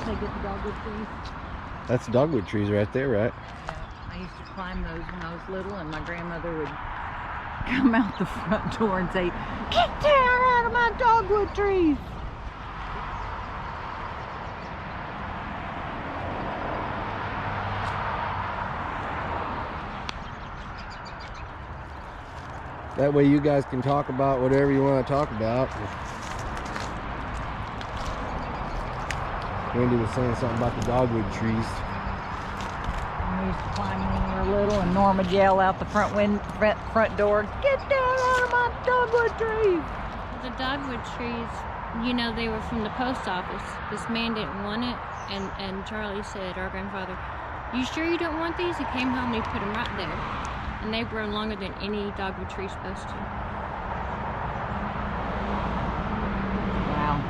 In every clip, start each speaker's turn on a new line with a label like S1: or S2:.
S1: they get the dogwood trees.
S2: That's dogwood trees right there, right?
S1: Yeah, I used to climb those when I was little, and my grandmother would come out the front door and say, "Get down out of my dogwood trees!"
S2: That way you guys can talk about whatever you want to talk about. Wendy was saying something about the dogwood trees.
S1: We used to climb when we were little, and Norma would yell out the front door, "Get down out of my dogwood trees!"
S3: The dogwood trees, you know, they were from the post office. This man didn't want it, and Charlie said, our grandfather, "You sure you don't want these?" He came home and he put them right there. And they've grown longer than any dogwood tree is supposed to.
S1: Wow.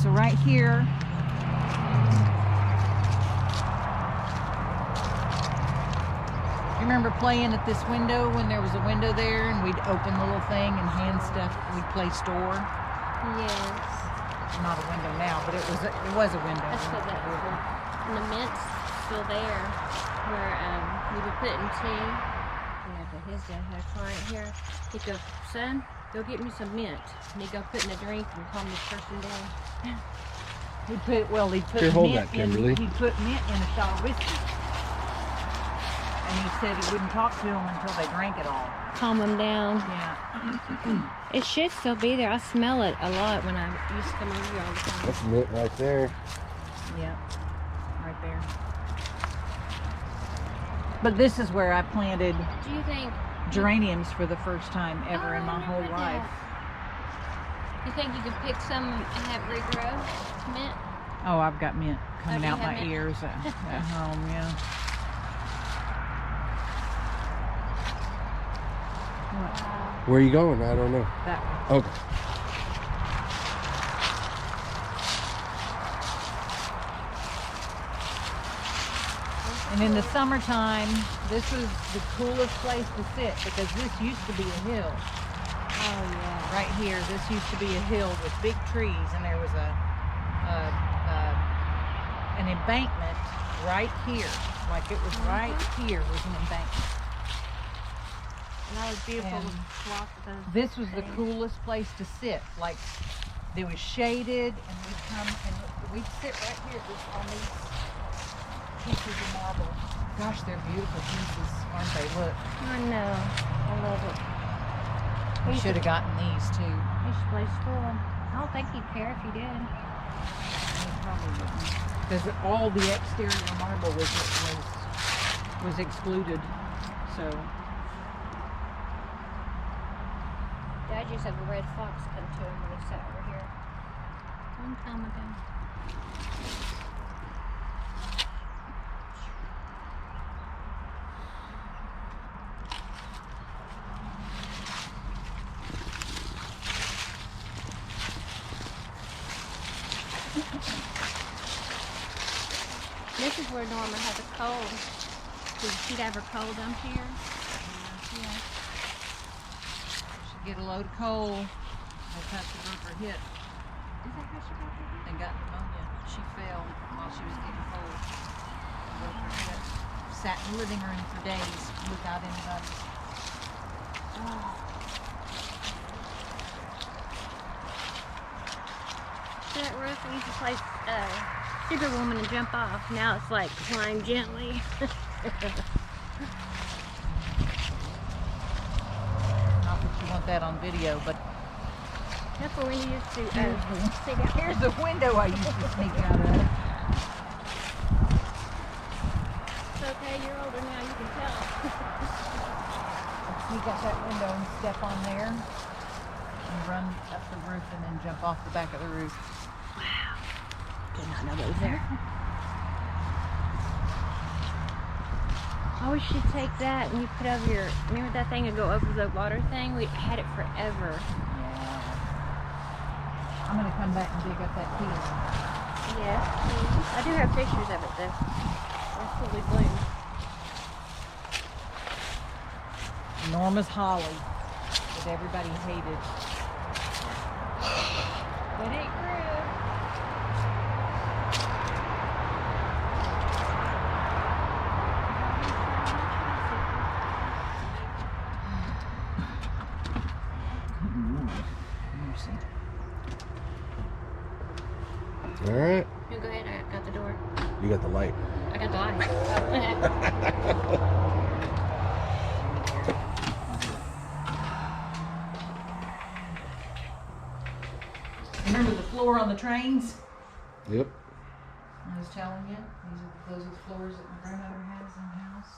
S1: So right here, you remember playing at this window when there was a window there and we'd open the little thing and hand stuff, we'd play store?
S3: Yes.
S1: Not a window now, but it was a window.
S3: That's what that was. And the mint's still there where we were putting tea. Yeah, but his dad had a client here. He'd go, "Son, go get me some mint." And he'd go put in a drink and calm this person down.
S1: He'd put
S2: Here, hold
S1: mint
S2: that, Kimberly.
S1: he'd put mint in a shot of whiskey. And he said he wouldn't talk to them until they drank it all.
S3: Calm them down.
S1: Yeah.
S3: It should still be there. I smell it a lot when I used to come over here all the time.
S2: That's mint right there.
S1: Yeah. Right there. But this is where I planted
S3: Do you think
S1: geraniums for the first time ever in my whole life.
S3: You think you could pick some and have regrow mint?
S1: Oh, I've got mint coming
S3: Oh, you
S1: out
S3: have
S1: my
S3: mint?
S1: ears at home, yeah. What?
S2: Where are you going? I don't know.
S1: That one.
S2: Okay.
S1: And in the summertime, this was the coolest place to sit because this used to be a hill.
S3: Oh yeah.
S1: Right here, this used to be a hill with big trees, and there was an embankment right here. Like it was right here was an embankment.
S3: And that was beautiful.
S1: And
S3: to walk those
S1: This was the
S3: things.
S1: coolest place to sit. Like it was shaded, and we'd come and we'd sit right here just on these pieces of marble. Gosh, they're beautiful pieces, aren't they? Look,
S3: I know. I love it.
S1: we should have gotten these too.
S3: He should play school. I don't think he'd care if he did.
S1: Because all the exterior marble was excluded. So
S3: Dad used to have a red fox come to him when he sat over here. Long time ago. This is where Norma has a cold. She'd have her coal dumped here.
S1: yeah, she get a load of coal. That's how she broke her hip
S3: Is that how she got her?
S1: and got pneumonia. She fell while she was getting coal. Broke her hip. Sat in the living room for days without anybody.
S3: That roof we used to play Superwoman and jump off. Now it's like climb gently.
S1: Not that you want that on video, but
S3: That's what we used to
S1: here's
S3: stick out.
S1: here's the window I used to sneak out of.
S3: It's okay, you're older now, you can tell.
S1: sneak out that window and step on there and run up the roof and then jump off the back of the roof.
S3: Wow. Did not know that was there. Oh, we should take that and you put over your, remember that thing to go over the water thing? We had it forever.
S1: Yeah. I'm gonna come back and dig up that key.
S3: Yes, please. I do have pictures of it though. It's fully bloomed.
S1: Norma's holly that everybody hated.
S3: But it grew.
S2: All right.
S3: You go ahead, I got the door.
S2: You got the light.
S3: I got the light.
S1: Remember the floor on the trains?
S2: Yep.
S1: I was telling you, those are the floors that my grandmother has in the house.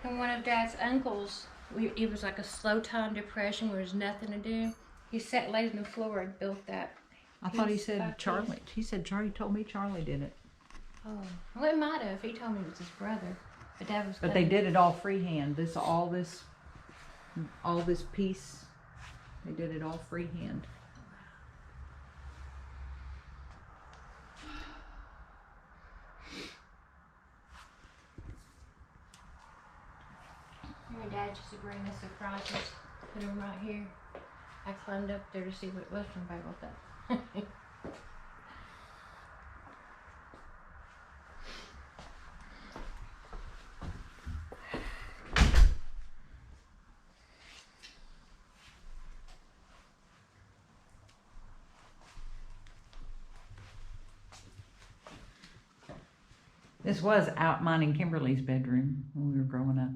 S3: And one of Dad's uncles, it was like a slow time depression where there was nothing to do. He sat laid on the floor and built that.
S1: I thought he
S3: piece
S1: said
S3: by
S1: Charlie.
S3: piece.
S1: He said Charlie told me Charlie did it.
S3: Oh, well, it might have. He told me it was his brother. But Dad was.
S1: But they did it all freehand. All this piece, they did it all freehand.
S3: My dad used to bring us surprises. Put them right here. I climbed up there to see what it was from Bible that.
S1: This was out mine and Kimberly's bedroom when we were growing up.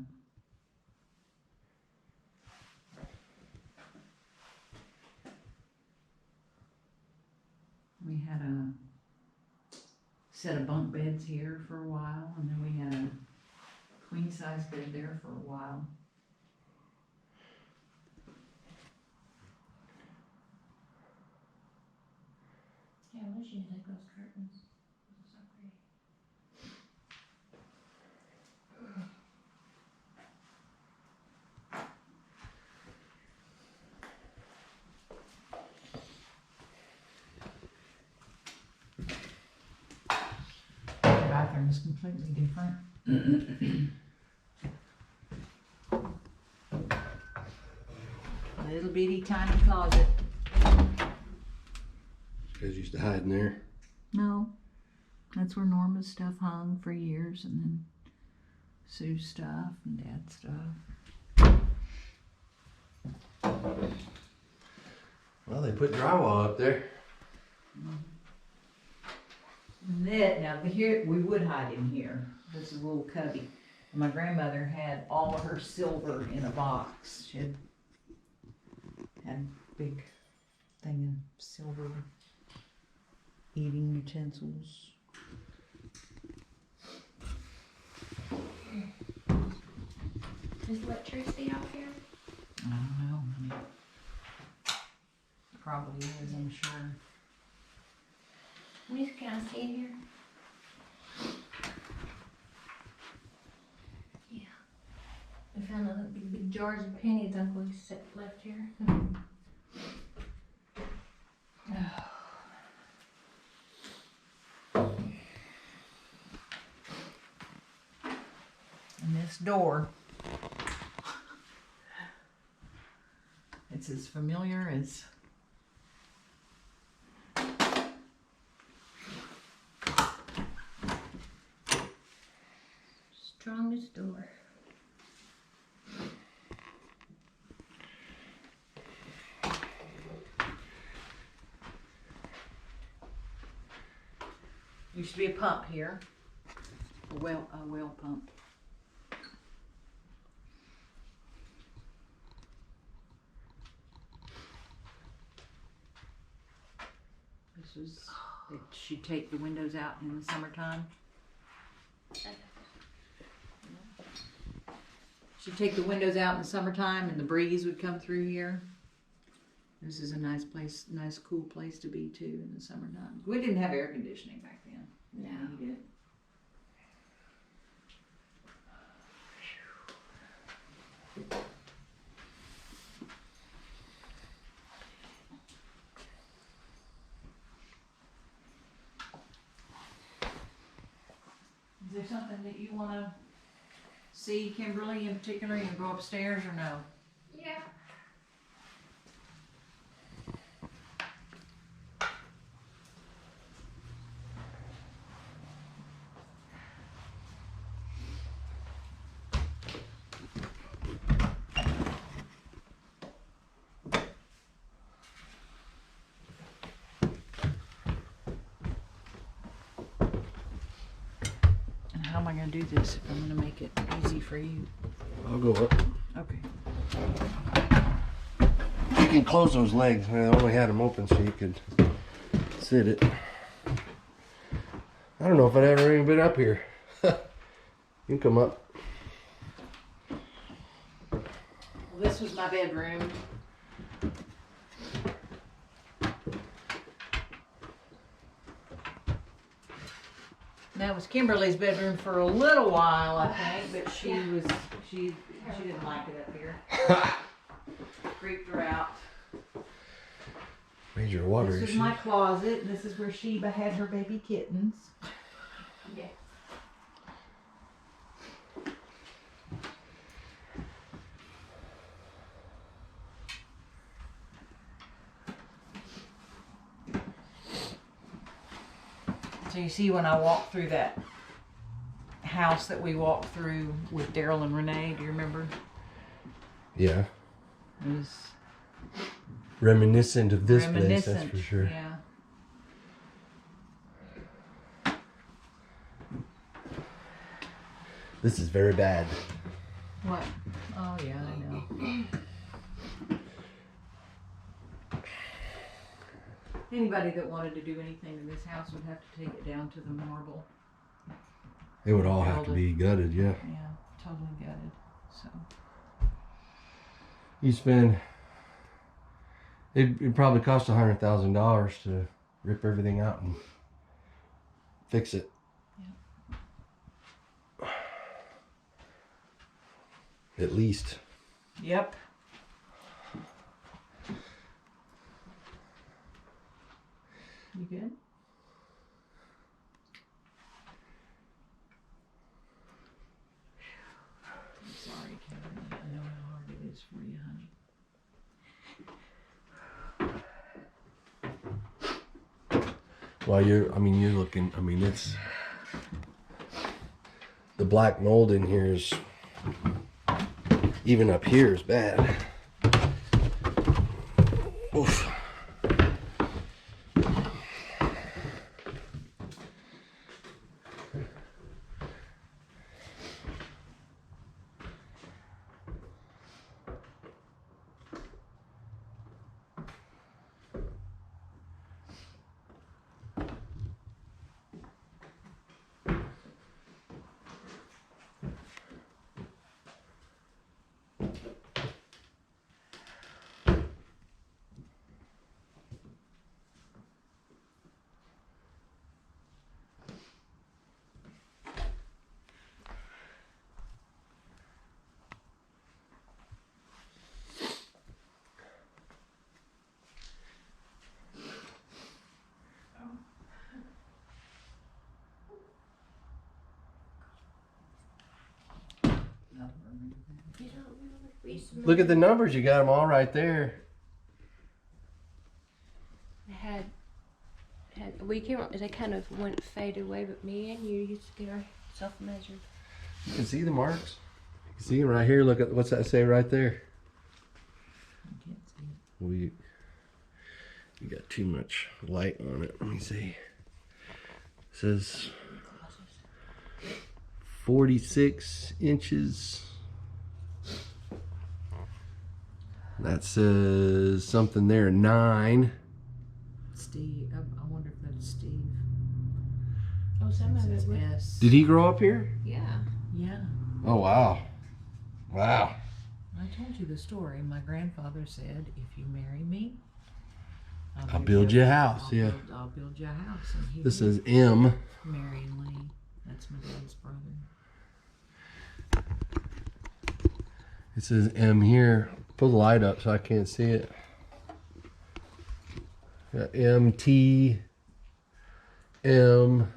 S1: We had a set of bunk beds here for a while, and then we had a queen size bed there for a while.
S3: Yeah, I wish you like those curtains. Those are so pretty.
S1: The bathroom is completely different. Little bitty tiny closet.
S2: You guys used to hide in there.
S1: No, that's where Norma's stuff hung for years, and then Sue's stuff and Dad's stuff.
S2: Well, they put drywall up there.
S1: Here we would hide in here. This is a little cubby. My grandmother had all of her silver in a box. She had a big thing of silver eating utensils.
S3: Is electricity out here?
S1: I don't know. Probably is, I'm sure.
S3: Can I see it here? Yeah. I found a big jars of pennies Uncle left here.
S1: And this door, it's as familiar as
S3: Strongest door.
S1: used to be a pump here, a well pump. This was, she'd take the windows out in the summertime. She'd take the windows out in the summertime and the breeze would come through here. This is a nice place, nice cool place to be too in the summertime. We didn't have air conditioning back then. We didn't need it. Is there something that you want to see, Kimberly, in particular? You go upstairs or no?
S3: Yeah.
S1: How am I going to do this if I'm going to make it easy for you?
S2: I'll go up.
S1: Okay.
S2: You can close those legs. I only had them open so you could sit it. I don't know if I'd ever even been up here. You can come up.
S1: Well, this was my bedroom. That was Kimberly's bedroom for a little while, I think, but she didn't like it up here. Freaked her out.
S2: Major water
S1: This is
S2: issue.
S1: my closet, and this is where Sheba had her baby kittens.
S3: Yeah.
S1: So you see when I walked through that house that we walked through with Daryl and Renee, do you remember?
S2: Yeah.
S1: It was
S2: Reminiscent of this place, that's
S1: reminiscent.
S2: for sure.
S1: Yeah.
S2: This is very bad.
S1: What? Oh yeah, I know. Anybody that wanted to do anything in this house would have to take it down to the marble.
S2: It would all have to be gutted, yeah.
S1: Yeah, totally gutted. So
S2: You spend, it'd probably cost $100,000 to rip everything out and fix it.
S1: Yeah.
S2: At least.
S1: Yep. You good? I'm sorry, Kevin. I know how hard it is for you, honey.
S2: Well, you're looking, it's, the black mold in here is, even up here is bad. Oof. Look at the numbers, you got them all right there.
S3: They kind of went fade away, but me and you used to get ourselves measured.
S2: You can see the marks. You can see them right here. Look at, what's that say right there?
S1: I can't see it.
S2: We got too much light on it. Let me see. It says 46 inches. That says something there, 9.
S1: Steve. I wonder if that's Steve.
S3: Oh, some of it
S1: Says
S3: was.
S1: S.
S2: Did he grow up here?
S3: Yeah.
S1: Yeah.
S2: Oh, wow. Wow.
S1: I told you the story. My grandfather said, "If you marry me,
S2: I'll build you a house."
S1: I'll build you a house." And he
S2: This
S1: did.
S2: is M.
S1: Mary and Lee. That's my dad's brother.
S2: It says M here. Pull the light up so I can't see it. Got M T M.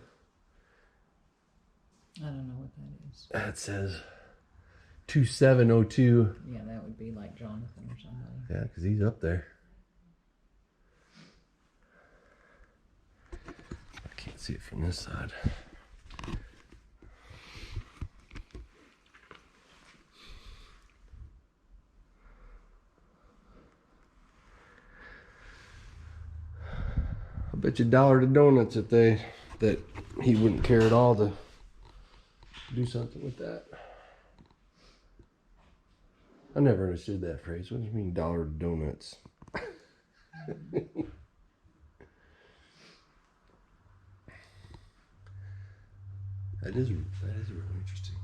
S1: I don't know what that is.
S2: That says 2702.
S1: Yeah, that would be like Jonathan or somebody.
S2: Yeah, because he's up there. I can't see it from this side. I bet you $1 to donuts that he wouldn't care at all to do something with that. I never understood that phrase. What does it mean, $1 to donuts? That is really interesting.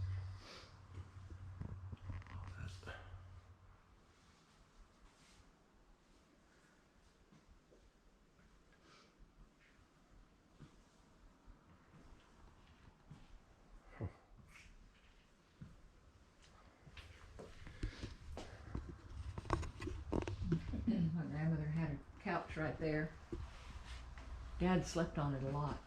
S1: My grandmother had a couch right there. Dad slept on it a lot.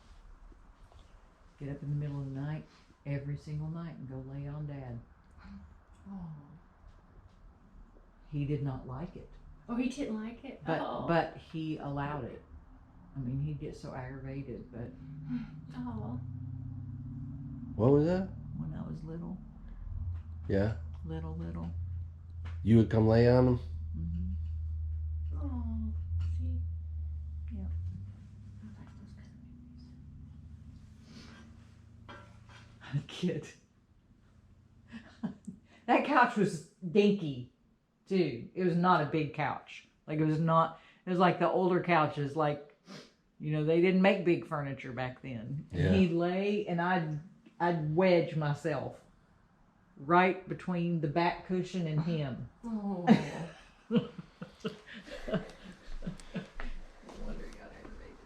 S1: Get up in the middle of the night, every single night, and go lay on Dad.
S3: Oh.
S1: He did not like it,
S3: Oh, he didn't like it?
S1: but he allowed it. I mean, he'd get so aggravated, but
S3: Oh.
S2: What was that?
S1: when I was little,
S2: Yeah.
S1: little.
S2: You would come lay on him?
S1: Mm-hmm.
S3: Oh. See?
S1: Yeah.
S3: I like those kind of movies.
S1: Kid. That couch was dinky, too. It was not a big couch. Like, it was like the older couches, like, you know, they didn't make big furniture back then. And
S2: Yeah.
S1: he'd lay, and I'd wedge myself right between the back cushion and him.
S3: Oh.
S1: No wonder he got aggravated.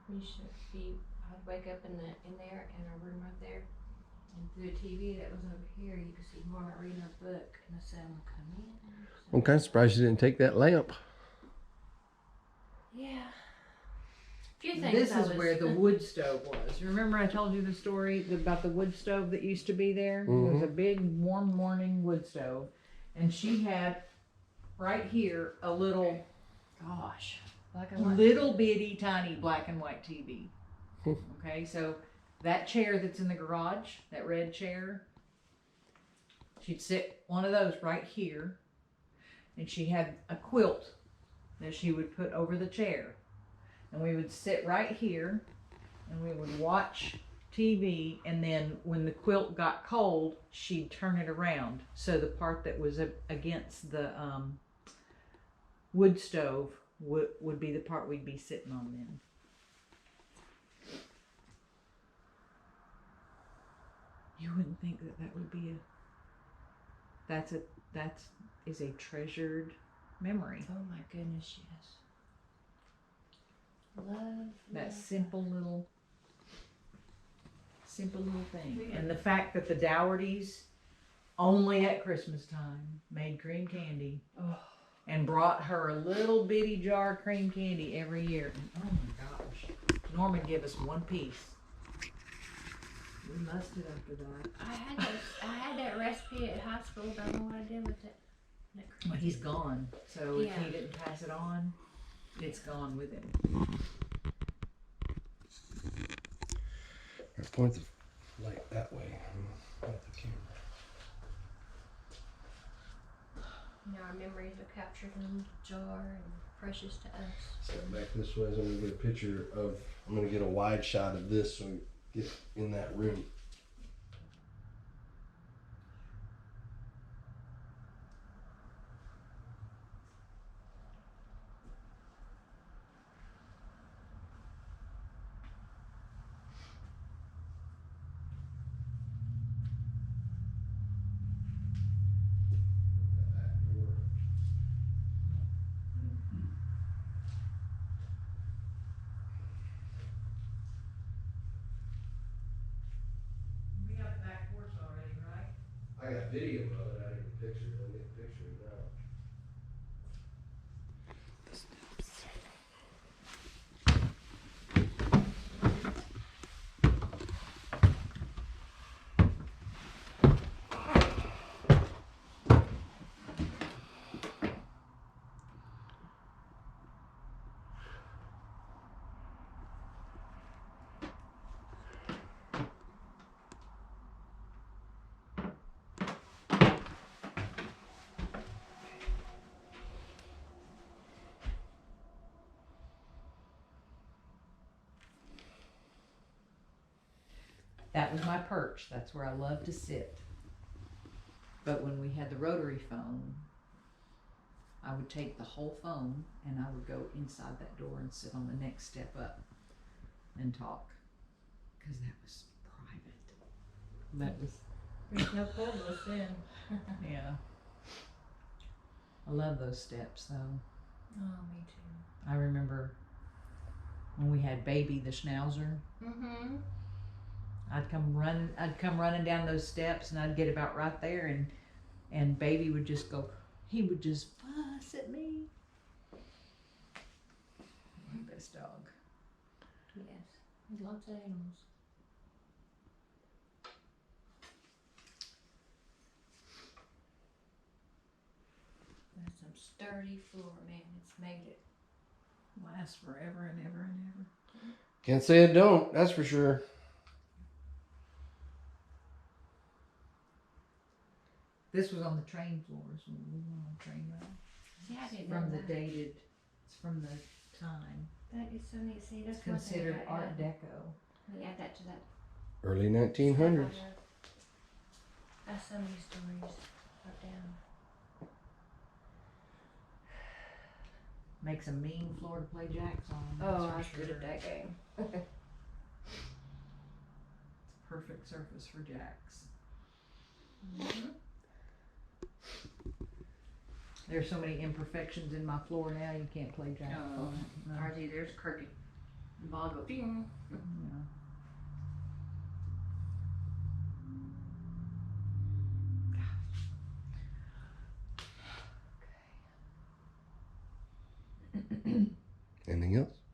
S3: We should be. I'd wake up in there in our room right there, and through the TV that was over here, you could see Mama reading her book, and I said, "I'm gonna come in."
S2: I'm kind of surprised you didn't take that lamp.
S3: Yeah. Few things.
S1: This is where the wood stove was. Remember I told you the story about the wood stove that used to be there? It was a big warm morning wood stove. And she had right here a little, gosh,
S3: black and white.
S1: little bitty tiny black and white TV. Okay, so that chair that's in the garage, that red chair, she'd sit one of those right here. And she had a quilt that she would put over the chair. And we would sit right here and we would watch TV, and then when the quilt got cold, she'd turn it around. So the part that was against the wood stove would be the part we'd be sitting on then. You wouldn't think that would be that is a treasured memory.
S3: Oh my goodness, yes. Love
S1: That simple little thing. And the fact that the Doughertys only at Christmas time made cream candy and brought her a little bitty jar of cream candy every year. And oh my gosh, Norman gave us one piece. We musted after that.
S3: I had that recipe at high school. Don't know what I did with it.
S1: Well, he's gone, so if
S3: Yeah.
S1: he didn't pass it on, it's gone with him.
S2: Point the light that way. Not the camera.
S3: You know, our memories are captured in a jar and precious to us.
S2: Step back this way, so I'm gonna get a picture of. I'm gonna get a wide shot of this, so we get in that room. I got video of it, I didn't get pictures, I get pictures now.
S1: That was my perch. That's where I love to sit. But when we had the rotary phone, I would take the whole phone and I would go inside that door and sit on the next step up and talk. Because that was private. That was,
S3: There's no cordless then.
S1: yeah. I love those steps though.
S3: Oh, me too.
S1: I remember when we had Baby the Schnauzer.
S3: Mm-hmm.
S1: I'd come running down those steps and I'd get about right there and Baby would just go, he would just fuss at me. My best dog.
S3: Yes. There's lots of animals. That's some sturdy floor, man. It's made it.
S1: Last forever and ever and ever.
S2: Can't say it don't, that's for sure.
S1: This was on the train floors when we were on the train ride.
S3: Yeah, I didn't
S1: From
S3: know
S1: the
S3: that.
S1: dated, it's from the time.
S3: That is so neat. See, that's
S1: It's
S3: one thing
S1: considered
S3: I
S1: Art
S3: add.
S1: Deco.
S3: We add that to that.
S2: Early 1900s.
S3: That's so many stories up down.
S1: Makes a mean floor to play jacks on.
S3: Oh, I
S1: that's
S3: was
S1: for
S3: good
S1: sure.
S3: at that game.
S1: It's a perfect surface for jacks.
S3: Mm-hmm.
S1: There's so many imperfections in my floor now, you can't play jacks
S3: Oh,
S1: on it. No.
S3: RG, there's crooked. The ball go ding.
S1: Yeah.
S2: Anything else?